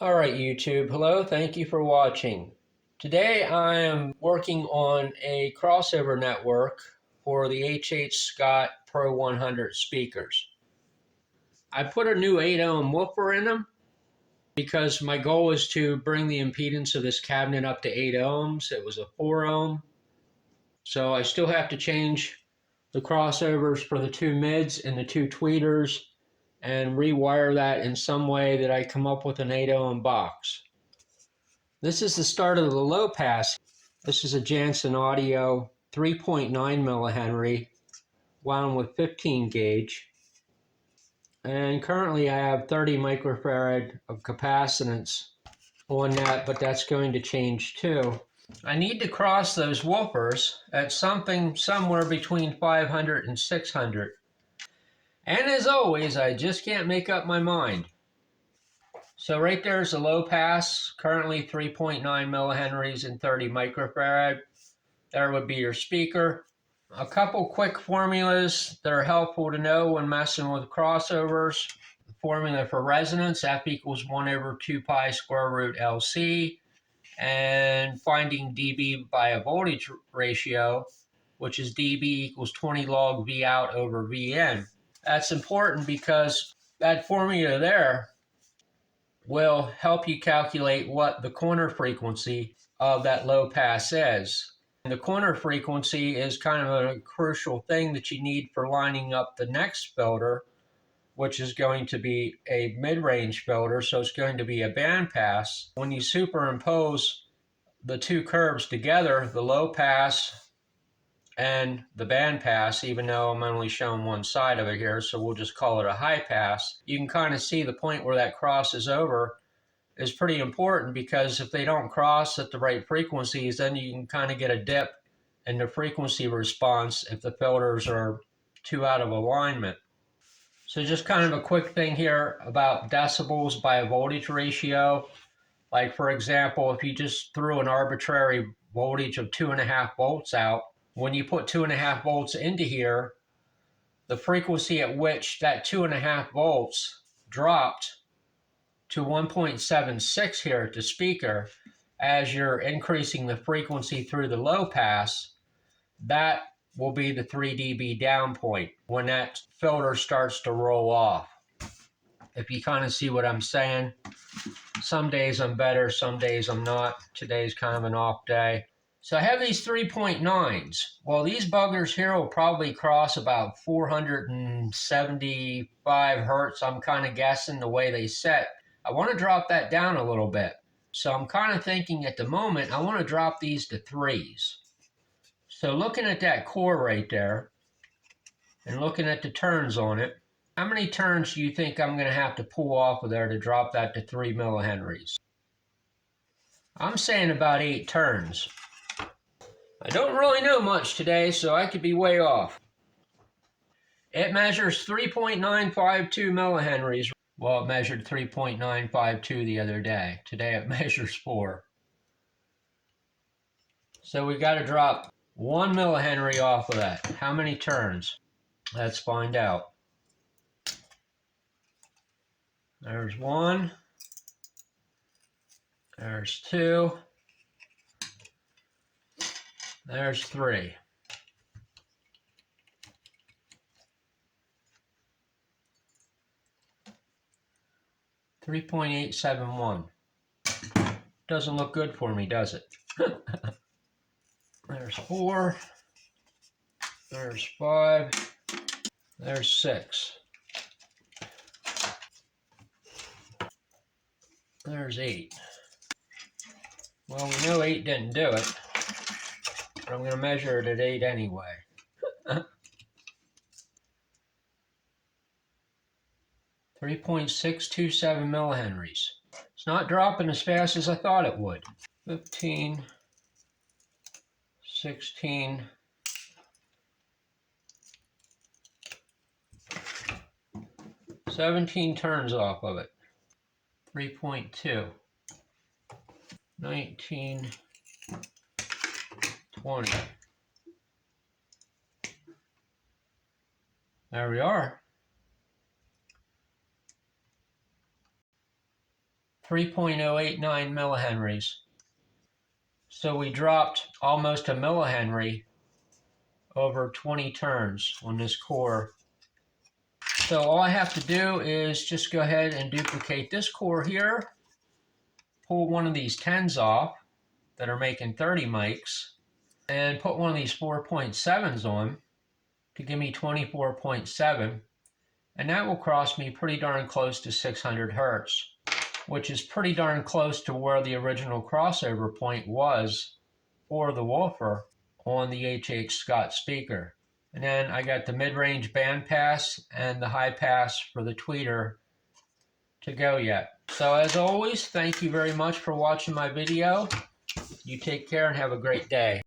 Alright YouTube, hello, thank you for watching. Today I am working on a crossover network for the H.H.Scott Pro 100 speakers. I put a new 8 ohm woofer in them because my goal is to bring the impedance of this cabinet up to 8 ohms. It was a 4 ohm, so I still have to change the crossovers for the two mids and the two tweeters and rewire that in some way that I come up with an 8 ohm box. This is the start of the low pass. This is a Jansen Audio 3.9 millihenry wound with 15 gauge. And currently I have 30 microfarad of capacitance on that, but that's going to change too. I need to cross those woofers at something somewhere between 500 and 600. And as always, I just can't make up my mind. So right there's a low pass, currently 3.9 millihenries and 30 microfarad. There would be your speaker. A couple quick formulas that are helpful to know when messing with crossovers. The formula for resonance, F equals 1 over 2 pi square root LC. And finding dB by a voltage ratio, which is dB equals 20 log V out over Vn. That's important because that formula there will help you calculate what the corner frequency of that low pass is. And the corner frequency is kind of a crucial thing that you need for lining up the next filter, which is going to be a mid-range filter, so it's going to be a bandpass. When you superimpose the two curves together, the low pass and the bandpass, even though I'm only showing one side of it here, so we'll just call it a high pass, you can kind of see the point where that crosses over is pretty important, because if they don't cross at the right frequencies, then you can kind of get a dip in the frequency response if the filters are too out of alignment. So just kind of a quick thing here about decibels by a voltage ratio. Like for example, if you just threw an arbitrary voltage of 2.5 volts out, when you put 2.5 volts into here, the frequency at which that 2.5 volts dropped to 1.76 here at the speaker, as you're increasing the frequency through the low pass, that will be the 3 dB down point when that filter starts to roll off. If you kind of see what I'm saying, some days I'm better, some days I'm not. Today's kind of an off day. So I have these 3.9s. Well, these buggers here will probably cross about 475 hertz. I'm kind of guessing the way they set. I want to drop that down a little bit. So I'm kind of thinking at the moment, I want to drop these to 3s. So looking at that core right there, and looking at the turns on it, how many turns do you think I'm going to have to pull off of there to drop that to 3 millihenries? I'm saying about 8 turns. I don't really know much today, so I could be way off. It measures 3.952 millihenries. Well, it measured 3.952 the other day. Today it measures 4. So we got to drop 1 millihenry off of that. How many turns? Let's find out. There's 1. There's 2. There's 3. 3.871. Doesn't look good for me, does it? There's 4. There's 5. There's 6. There's 8. Well, we know 8 didn't do it, but I'm going to measure it at 8 anyway. 3.627 millihenries. It's not dropping as fast as I thought it would. 15, 16, 17 turns off of it. 3.2, 19, 20. There we are. 3.089 millihenries. So we dropped almost a millihenry over 20 turns on this core. So all I have to do is just go ahead and duplicate this core here, pull one of these 10s off that are making 30 mics, and put one of these 4.7s on to give me 24.7, and that will cross me pretty darn close to 600 hertz, which is pretty darn close to where the original crossover point was for the woofer on the H.H.Scott speaker. And then I got the mid-range bandpass and the high pass for the tweeter to go yet. So as always, thank you very much for watching my video. You take care and have a great day.